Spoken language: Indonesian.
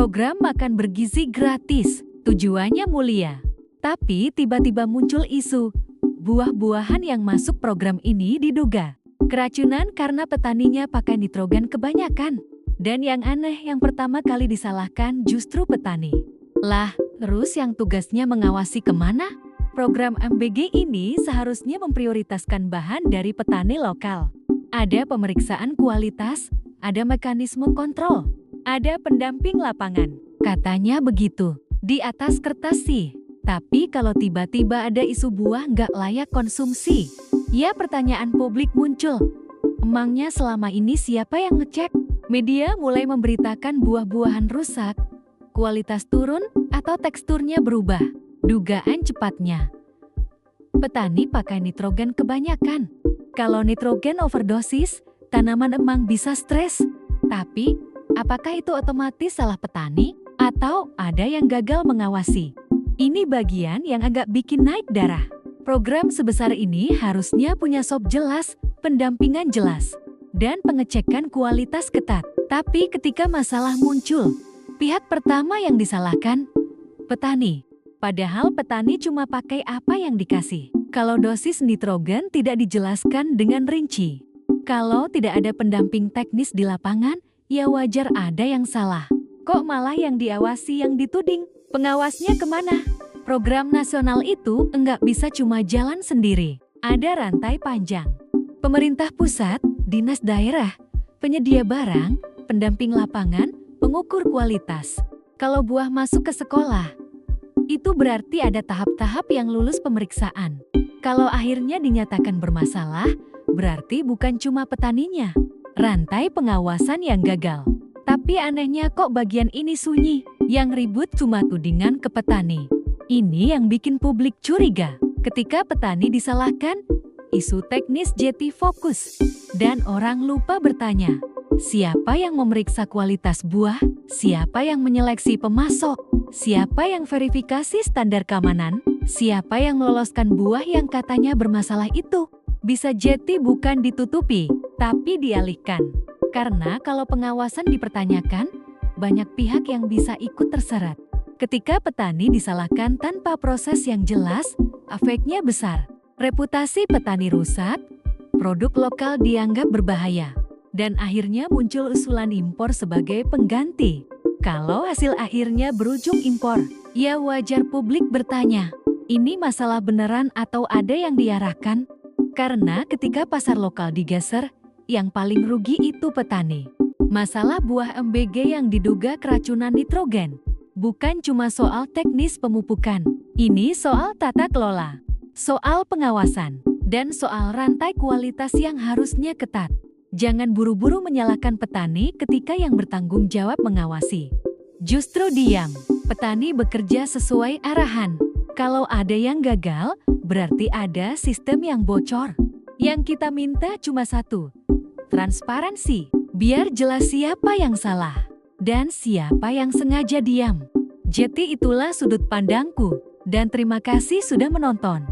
Program makan bergizi gratis, tujuannya mulia. Tapi tiba-tiba muncul isu, buah-buahan yang masuk program ini diduga keracunan karena petaninya pakai nitrogen kebanyakan. Dan yang aneh, yang pertama kali disalahkan justru petani. Lah, terus yang tugasnya mengawasi kemana? Program MBG ini seharusnya memprioritaskan bahan dari petani lokal. Ada pemeriksaan kualitas, ada mekanisme kontrol, ada pendamping lapangan. Katanya begitu, di atas kertas sih. Tapi kalau tiba-tiba ada isu buah nggak layak konsumsi, ya pertanyaan publik muncul. Emangnya selama ini siapa yang ngecek? Media mulai memberitakan buah-buahan rusak, kualitas turun, atau teksturnya berubah. Dugaan cepatnya, petani pakai nitrogen kebanyakan. Kalau nitrogen overdosis, tanaman emang bisa stres. Tapi, apakah itu otomatis salah petani? Atau ada yang gagal mengawasi? Ini bagian yang agak bikin naik darah. Program sebesar ini harusnya punya SOP jelas, pendampingan jelas, dan pengecekan kualitas ketat. Tapi ketika masalah muncul, pihak pertama yang disalahkan, petani. Padahal petani cuma pakai apa yang dikasih. Kalau dosis nitrogen tidak dijelaskan dengan rinci. Kalau tidak ada pendamping teknis di lapangan, ya wajar ada yang salah. Kok malah yang diawasi yang dituding? Pengawasnya kemana? Program nasional itu enggak bisa cuma jalan sendiri. Ada rantai panjang. Pemerintah pusat, dinas daerah, penyedia barang, pendamping lapangan, pengukur kualitas. Kalau buah masuk ke sekolah, itu berarti ada tahap-tahap yang lulus pemeriksaan. Kalau akhirnya dinyatakan bermasalah, berarti bukan cuma petaninya. Rantai pengawasan yang gagal. Tapi anehnya kok bagian ini sunyi, yang ribut cuma tudingan ke petani. Ini yang bikin publik curiga. Ketika petani disalahkan, isu teknis jadi fokus. Dan orang lupa bertanya, siapa yang memeriksa kualitas buah? Siapa yang menyeleksi pemasok? Siapa yang verifikasi standar keamanan? Siapa yang meloloskan buah yang katanya bermasalah itu? Bisa jadi bukan ditutupi, tapi dialihkan. Karena kalau pengawasan dipertanyakan, banyak pihak yang bisa ikut terseret. Ketika petani disalahkan tanpa proses yang jelas, efeknya besar. Reputasi petani rusak, produk lokal dianggap berbahaya, dan akhirnya muncul usulan impor sebagai pengganti. Kalau hasil akhirnya berujung impor, ya wajar publik bertanya, ini masalah beneran atau ada yang diarahkan? Karena ketika pasar lokal digeser, yang paling rugi itu petani. Masalah buah MBG yang diduga keracunan nitrogen bukan cuma soal teknis pemupukan. Ini soal tata kelola, soal pengawasan, dan soal rantai kualitas yang harusnya ketat. Jangan buru-buru menyalahkan petani ketika yang bertanggung jawab mengawasi. Justru diam, petani bekerja sesuai arahan. Kalau ada yang gagal, berarti ada sistem yang bocor. Yang kita minta cuma satu, transparansi, biar jelas siapa yang salah dan siapa yang sengaja diam. Jadi itulah sudut pandangku, dan terima kasih sudah menonton.